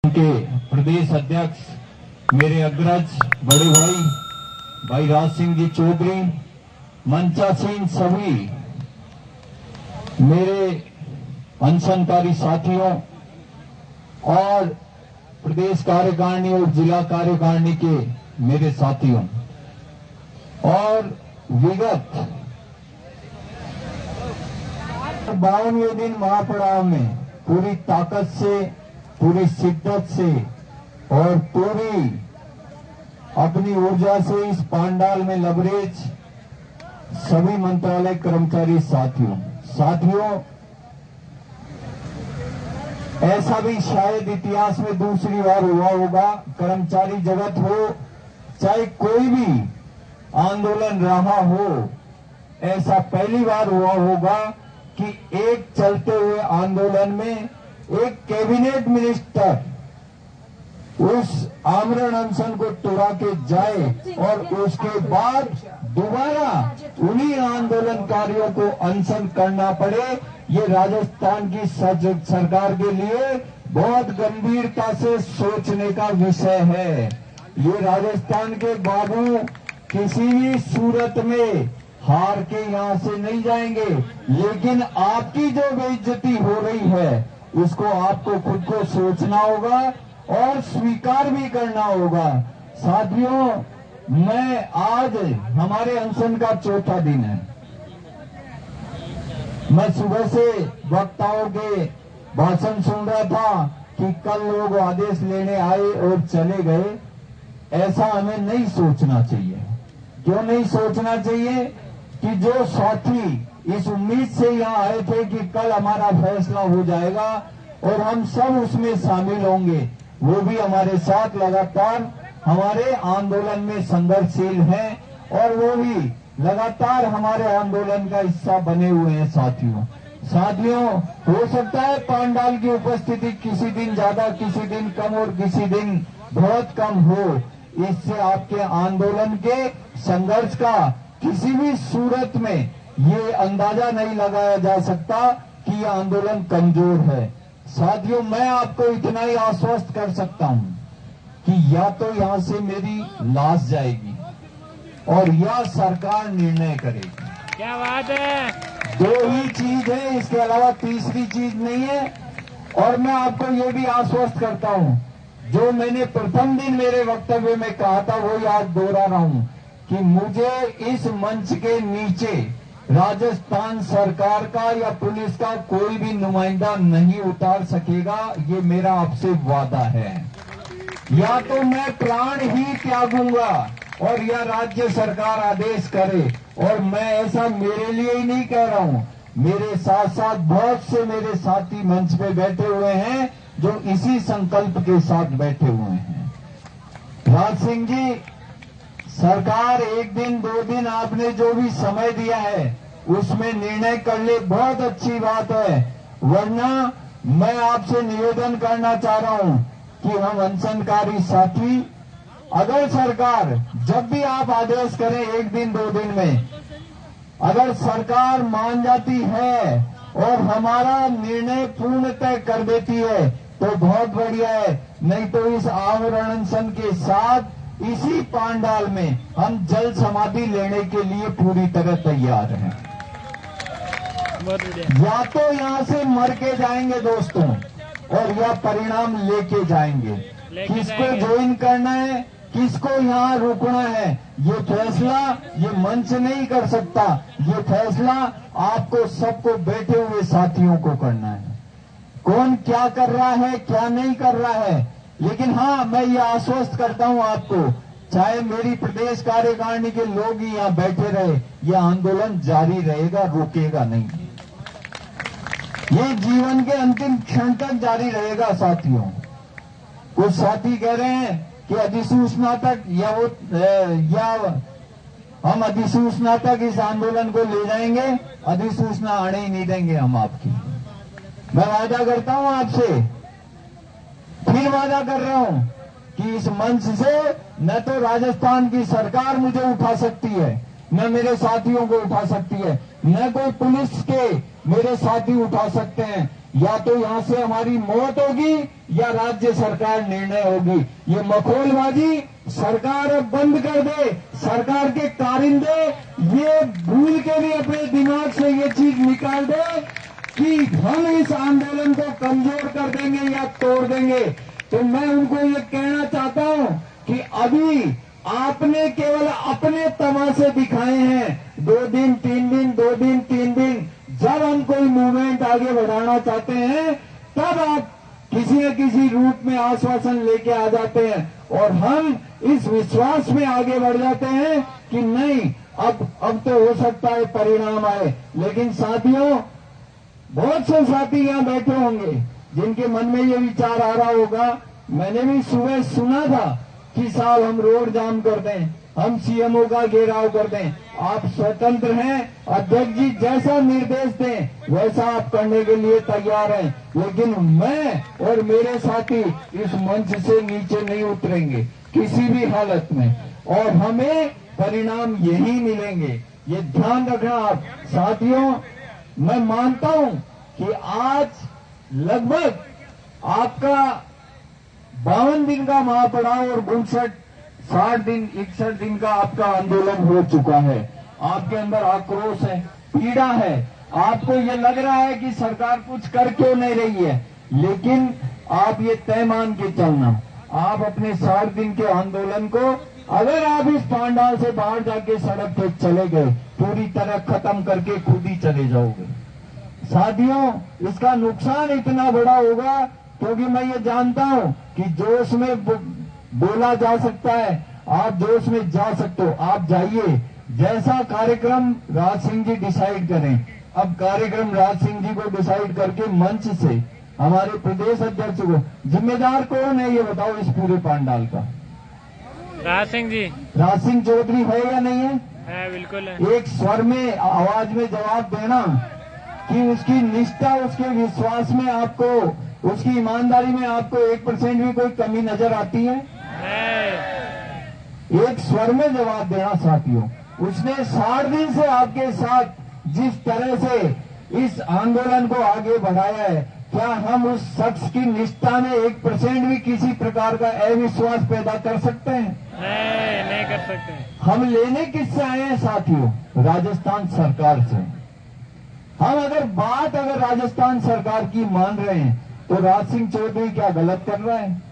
के प्रदेश अध्यक्ष मेरे अग्रज बड़े भाई राज सिंह जी चौधरी, मंचासीन सभी मेरे अनशनकारी साथियों और प्रदेश कार्यकारिणी और जिला कार्यकारिणी के मेरे साथियों और विगत 52वें दिन महापड़ाव में पूरी ताकत से, पूरी शिद्दत से और पूरी अपनी ऊर्जा से इस पांडाल में लबरेज सभी मंत्रालय कर्मचारी साथियों ऐसा भी शायद इतिहास में दूसरी बार हुआ होगा। कर्मचारी जगत हो चाहे कोई भी आंदोलन रहा हो, ऐसा पहली बार हुआ होगा कि एक चलते हुए आंदोलन में एक कैबिनेट मिनिस्टर उस आमरण अनशन को तोड़ा के जाए और उसके बाद दोबारा उन्हीं आंदोलनकारियों को अनशन करना पड़े। ये राजस्थान की सरकार के लिए बहुत गंभीरता से सोचने का विषय है। ये राजस्थान के बाबू किसी भी सूरत में हार के यहां से नहीं जाएंगे, लेकिन आपकी जो बेइज्जती हो रही है इसको आपको खुद को सोचना होगा और स्वीकार भी करना होगा। साथियों, मैं आज हमारे अनशन का चौथा दिन है। मैं सुबह से वक्ताओं के भाषण सुन रहा था कि कल लोग आदेश लेने आए और चले गए। ऐसा हमें नहीं सोचना चाहिए। क्यों नहीं सोचना चाहिए कि जो साथी इस उम्मीद से यहाँ आए थे कि कल हमारा फैसला हो जाएगा और हम सब उसमें शामिल होंगे, वो भी हमारे साथ लगातार हमारे आंदोलन में संघर्षशील हैं और वो भी लगातार हमारे आंदोलन का हिस्सा बने हुए हैं। साथियों, हो सकता है पांडाल की उपस्थिति किसी दिन ज्यादा, किसी दिन कम और किसी दिन बहुत कम हो। इससे आपके आंदोलन के संघर्ष का किसी भी सूरत में ये अंदाजा नहीं लगाया जा सकता कि ये आंदोलन कमजोर है। साथियों, मैं आपको इतना ही आश्वस्त कर सकता हूं कि या तो यहां से मेरी लाश जाएगी और या सरकार निर्णय करेगी। क्या बात है। दो ही चीज है, इसके अलावा तीसरी चीज नहीं है। और मैं आपको ये भी आश्वस्त करता हूं, जो मैंने प्रथम दिन मेरे वक्तव्य में कहा था वो आज दोहरा रहा हूं कि मुझे इस मंच के नीचे राजस्थान सरकार का या पुलिस का कोई भी नुमाइंदा नहीं उतार सकेगा। ये मेरा आपसे वादा है। या तो मैं प्राण ही त्यागूंगा और या राज्य सरकार आदेश करे। और मैं ऐसा मेरे लिए ही नहीं कह रहा हूं, मेरे साथ साथ बहुत से मेरे साथी मंच पे बैठे हुए हैं जो इसी संकल्प के साथ बैठे हुए हैं। राज सिंह जी, सरकार एक दिन दो दिन आपने जो भी समय दिया है उसमें निर्णय कर ले, बहुत अच्छी बात है। वरना मैं आपसे निवेदन करना चाह रहा हूं कि हम अनशनकारी साथी, अगर सरकार जब भी आप आदेश करें एक दिन दो दिन में, अगर सरकार मान जाती है और हमारा निर्णय पूर्णतः कर देती है तो बहुत बढ़िया है। नहीं तो इस आमरण अनशन के साथ इसी पांडाल में हम जल समाधि लेने के लिए पूरी तरह तैयार हैं। या तो यहां से मर के जाएंगे दोस्तों और या परिणाम लेके जाएंगे। किसको ज्वाइन करना है, किसको यहां रुकना है, ये फैसला ये मंच नहीं कर सकता। ये फैसला आपको सबको बैठे हुए साथियों को करना है। कौन क्या कर रहा है, क्या नहीं कर रहा है। लेकिन हाँ, मैं ये आश्वस्त करता हूं आपको, चाहे मेरी प्रदेश कार्यकारिणी के लोग ही यहाँ बैठे रहे, ये आंदोलन जारी रहेगा, रुकेगा नहीं। ये जीवन के अंतिम क्षण तक जारी रहेगा। साथियों, कुछ साथी कह रहे हैं कि अधिसूचना तक या हम अधिसूचना तक इस आंदोलन को ले जाएंगे, अधिसूचना आने ही नहीं देंगे हम आपकी। मैं वादा करता हूं आपसे, फिर वादा कर रहा हूं कि इस मंच से न तो राजस्थान की सरकार मुझे उठा सकती है, न मेरे साथियों को उठा सकती है, न कोई पुलिस के मेरे साथी उठा सकते हैं। या तो यहां से हमारी मौत होगी या राज्य सरकार निर्णय होगी। ये मखौलबाजी सरकार अब बंद कर दे। सरकार के कारिंदे ये भूल के भी अपने दिमाग से ये चीज निकाल दे कि हम इस आंदोलन को कमजोर कर देंगे या तोड़ देंगे। तो मैं उनको ये कहना चाहता हूं कि अभी आपने केवल अपने तमाशे दिखाए हैं। 2 दिन 3 दिन 2 दिन 3 दिन, जब हम कोई मूवमेंट आगे बढ़ाना चाहते हैं तब आप किसी न किसी रूप में आश्वासन लेके आ जाते हैं और हम इस विश्वास में आगे बढ़ जाते हैं कि नहीं, अब तो हो सकता है परिणाम आए। लेकिन साथियों, बहुत से साथी यहां बैठे होंगे जिनके मन में ये विचार आ रहा होगा, मैंने भी सुबह सुना था कि साहब हम रोड जाम कर दें, हम सीएमओ का घेराव कर दें। आप स्वतंत्र हैं, अध्यक्ष जी जैसा निर्देश दें वैसा आप करने के लिए तैयार हैं। लेकिन मैं और मेरे साथी इस मंच से नीचे नहीं उतरेंगे किसी भी हालत में, और हमें परिणाम यही मिलेंगे। ये ध्यान रखना आप साथियों। मैं मानता हूं कि आज लगभग आपका 52 दिन का महापड़ाव और 60 दिन 61 दिन का आपका आंदोलन हो चुका है। आपके अंदर आक्रोश है, पीड़ा है, आपको ये लग रहा है कि सरकार कुछ कर क्यों नहीं रही है। लेकिन आप ये तय मान के चलना, आप अपने 60 दिन के आंदोलन को अगर आप इस पांडाल से बाहर जाके सड़क पे चले गए, पूरी तरह खत्म करके खुद ही चले जाओगे। साथियों, इसका नुकसान इतना बड़ा होगा क्योंकि मैं ये जानता हूं कि जोश में बोला जा सकता है, आप जोश में जा सकते हो, आप जाइए। जैसा कार्यक्रम राज सिंह जी डिसाइड करें। अब कार्यक्रम राज सिंह जी को डिसाइड करके मंच से हमारे प्रदेश अध्यक्ष को, जिम्मेदार कौन है ये बताओ इस पूरे पांडाल का? राज सिंह जी। राज सिंह चौधरी है या नहीं है? बिल्कुल है। एक स्वर में आवाज में जवाब देना कि उसकी निष्ठा, उसके विश्वास में आपको, उसकी ईमानदारी में आपको 1% भी कोई कमी नजर आती है? एक स्वर में जवाब देना साथियों। उसने 60 दिन से आपके साथ जिस तरह से इस आंदोलन को आगे बढ़ाया है, क्या हम उस शख्स की निष्ठा में 1% भी किसी प्रकार का अविश्वास पैदा कर सकते हैं? नहीं कर सकते। हम लेने किससे आए हैं साथियों? राजस्थान सरकार से। हम अगर राजस्थान सरकार की मान रहे हैं तो राज सिंह चौधरी क्या गलत कर रहा है?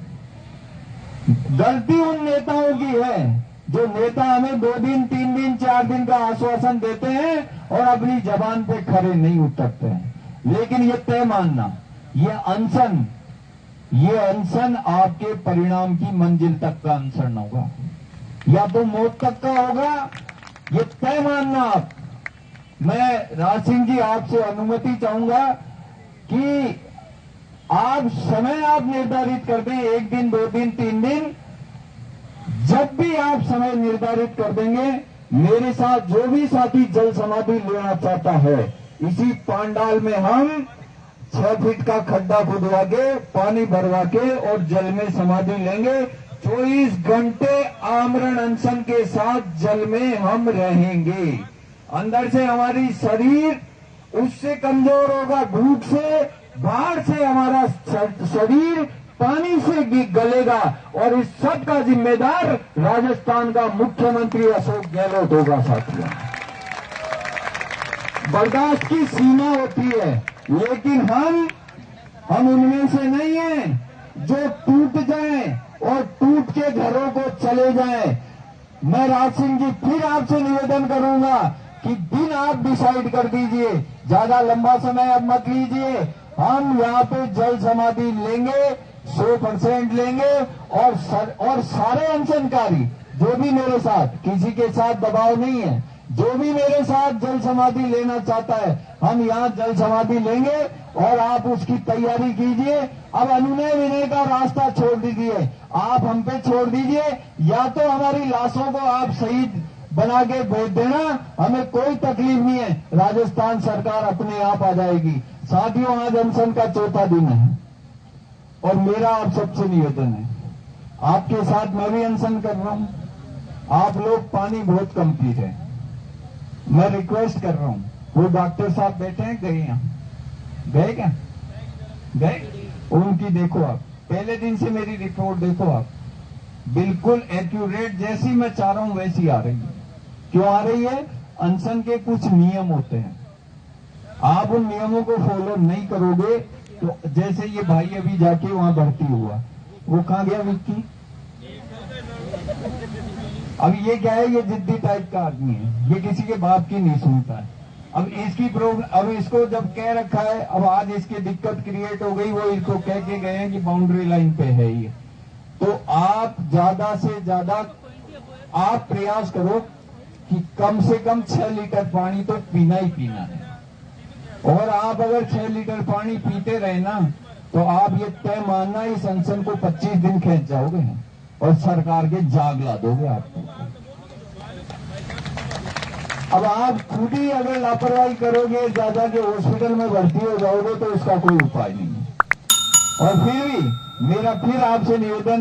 गलती उन नेताओं की है जो नेता हमें 2 दिन 3 दिन 4 दिन का आश्वासन देते हैं और अपनी जबान पे खरे नहीं उतरते हैं। लेकिन ये तय मानना, ये अनशन आपके परिणाम की मंजिल तक का अनशन होगा या तो मौत तक का होगा। ये तय मानना आप। मैं राज सिंह जी आपसे अनुमति चाहूंगा कि आप समय आप निर्धारित कर दें, 1 दिन 2 दिन 3 दिन, जब भी आप समय निर्धारित कर देंगे, मेरे साथ जो भी साथी जल समाधि लेना चाहता है, इसी पांडाल में हम 6 फीट का खड्डा खुदवा के, पानी भरवा के और जल में समाधि लेंगे। 24 घंटे आमरण अनशन के साथ जल में हम रहेंगे। अंदर से हमारी शरीर उससे कमजोर होगा, भूख से, बाहर से हमारा शरीर पानी से गलेगा और इस सब का जिम्मेदार राजस्थान का मुख्यमंत्री अशोक गहलोत होगा। साथियों, बर्दाश्त की सीमा होती है, लेकिन हम उनमें से नहीं हैं जो टूट जाएं और टूट के घरों को चले जाएं। मैं राज सिंह जी फिर आपसे निवेदन करूंगा कि दिन आप डिसाइड कर दीजिए, ज्यादा लंबा समय अब मत लीजिए। हम यहाँ पे जल समाधि लेंगे, 100% लेंगे और सारे अनशनकारी जो भी मेरे साथ, किसी के साथ दबाव नहीं है, जो भी मेरे साथ जल समाधि लेना चाहता है, हम यहाँ जल समाधि लेंगे और आप उसकी तैयारी कीजिए। अब अनुनय विनय का रास्ता छोड़ दीजिए, आप हम पे छोड़ दीजिए, या तो हमारी लाशों को आप शहीद बना के भेज देना, हमें कोई तकलीफ नहीं है, राजस्थान सरकार अपने आप आ जाएगी। साथियों, आज अनशन का 4था दिन है और मेरा आप सबसे निवेदन है, आपके साथ मैं भी अनशन कर रहा हूं। आप लोग पानी बहुत कम पी रहे हैं, मैं रिक्वेस्ट कर रहा हूं। वो डॉक्टर साहब बैठे हैं, गए यहाँ, गए क्या? गए उनकी देखो आप, पहले दिन से मेरी रिपोर्ट देखो आप, बिल्कुल एक्यूरेट जैसी मैं चाह रहा हूं वैसी आ रही है। क्यों आ रही है? अनशन के कुछ नियम होते हैं, आप उन नियमों को फॉलो नहीं करोगे तो जैसे ये भाई अभी जाके वहां भर्ती हुआ, वो कहां गया विक्की? अब ये क्या है, ये जिद्दी टाइप का आदमी है, ये किसी के बाप की नहीं सुनता है। अब इसकी प्रॉब्लम, अब इसको जब कह रखा है, अब आज इसकी दिक्कत क्रिएट हो गई, वो इसको कह के गए हैं कि बाउंड्री लाइन पे है ये। तो आप ज्यादा से ज्यादा आप प्रयास करो कि कम से कम 6 लीटर पानी तो पीना ही पीना है। और आप अगर 6 लीटर पानी पीते रहे ना, तो आप ये तय मानना इस अनशन को 25 दिन खींच जाओगे और सरकार के जाग ला दोगे आपको। अब आप खुद ही अगर लापरवाही करोगे, ज्यादा के हॉस्पिटल में भर्ती हो जाओगे, तो इसका कोई उपाय नहीं है। और फिर भी मेरा फिर आपसे निवेदन